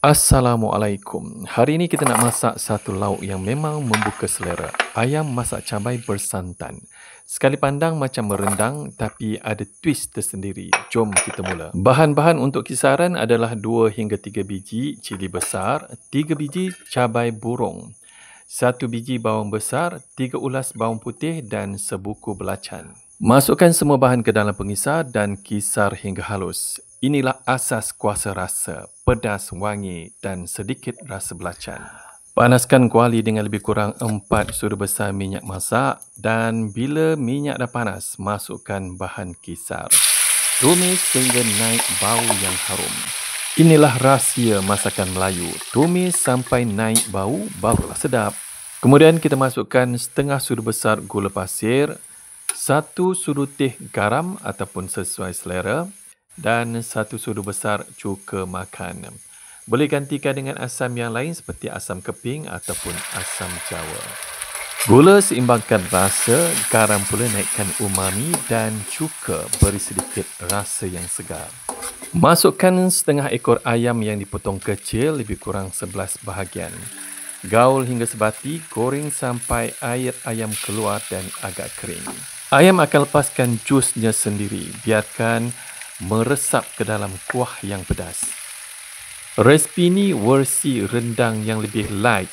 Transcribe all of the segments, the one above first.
Assalamualaikum. Hari ini kita nak masak satu lauk yang memang membuka selera. Ayam masak cabai bersantan. Sekali pandang macam merendang tapi ada twist tersendiri. Jom kita mula. Bahan-bahan untuk kisaran adalah 2 hingga 3 biji cili besar, 3 biji cabai burung, 1 biji bawang besar, 3 ulas bawang putih dan sebuku belacan. Masukkan semua bahan ke dalam pengisar dan kisar hingga halus. Inilah asas kuasa rasa, pedas, wangi dan sedikit rasa belacan. Panaskan kuali dengan lebih kurang 4 sudu besar minyak masak dan bila minyak dah panas, masukkan bahan kisar. Tumis sehingga naik bau yang harum. Inilah rahsia masakan Melayu. Tumis sampai naik bau, barulah sedap. Kemudian kita masukkan setengah sudu besar gula pasir, 1 sudu teh garam ataupun sesuai selera, dan 1 sudu besar cuka makan. Boleh gantikan dengan asam yang lain seperti asam keping ataupun asam jawa. Gula seimbangkan rasa, garam pula naikkan umami dan cuka beri sedikit rasa yang segar. Masukkan setengah ekor ayam yang dipotong kecil lebih kurang 11 bahagian. Gaul hingga sebati, goreng sampai air ayam keluar dan agak kering. Ayam akan lepaskan jusnya sendiri. Biarkan meresap ke dalam kuah yang pedas. Resipi ini versi rendang yang lebih light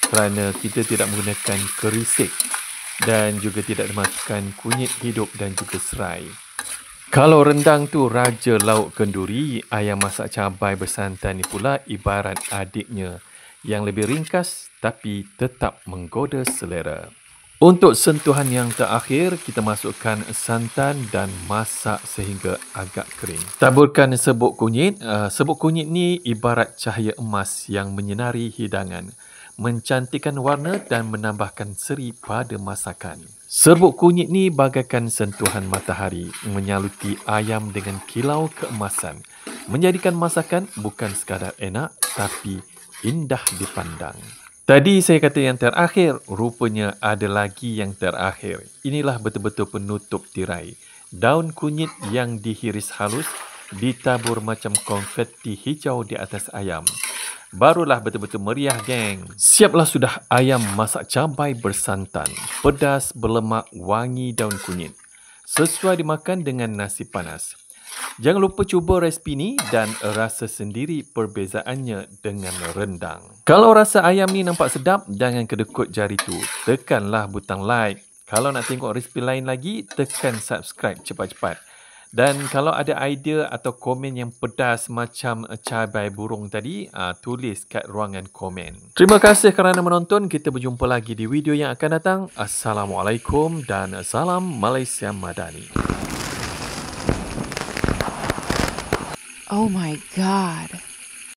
kerana kita tidak menggunakan kerisik dan juga tidak dimasukkan kunyit hidup dan juga serai. Kalau rendang tu raja lauk kenduri, ayam masak cabai bersantan ni pula ibarat adiknya yang lebih ringkas tapi tetap menggoda selera. Untuk sentuhan yang terakhir, kita masukkan santan dan masak sehingga agak kering. Taburkan serbuk kunyit. Serbuk kunyit ni ibarat cahaya emas yang menyinari hidangan, mencantikkan warna dan menambahkan seri pada masakan. Serbuk kunyit ni bagaikan sentuhan matahari, menyaluti ayam dengan kilau keemasan, menjadikan masakan bukan sekadar enak tapi indah dipandang. Tadi saya kata yang terakhir, rupanya ada lagi yang terakhir. Inilah betul-betul penutup tirai. Daun kunyit yang dihiris halus, ditabur macam konfeti hijau di atas ayam. Barulah betul-betul meriah, geng. Siaplah sudah ayam masak cabai bersantan, pedas, berlemak, wangi daun kunyit. Sesuai dimakan dengan nasi panas. Jangan lupa cuba resipi ni dan rasa sendiri perbezaannya dengan rendang. Kalau rasa ayam ni nampak sedap, jangan kedekut jari tu. Tekanlah butang like. Kalau nak tengok resipi lain lagi, tekan subscribe cepat-cepat. Dan kalau ada idea atau komen yang pedas macam cabai burung tadi, tulis kat ruangan komen. Terima kasih kerana menonton. Kita berjumpa lagi di video yang akan datang. Assalamualaikum dan salam Malaysia Madani. Oh my God.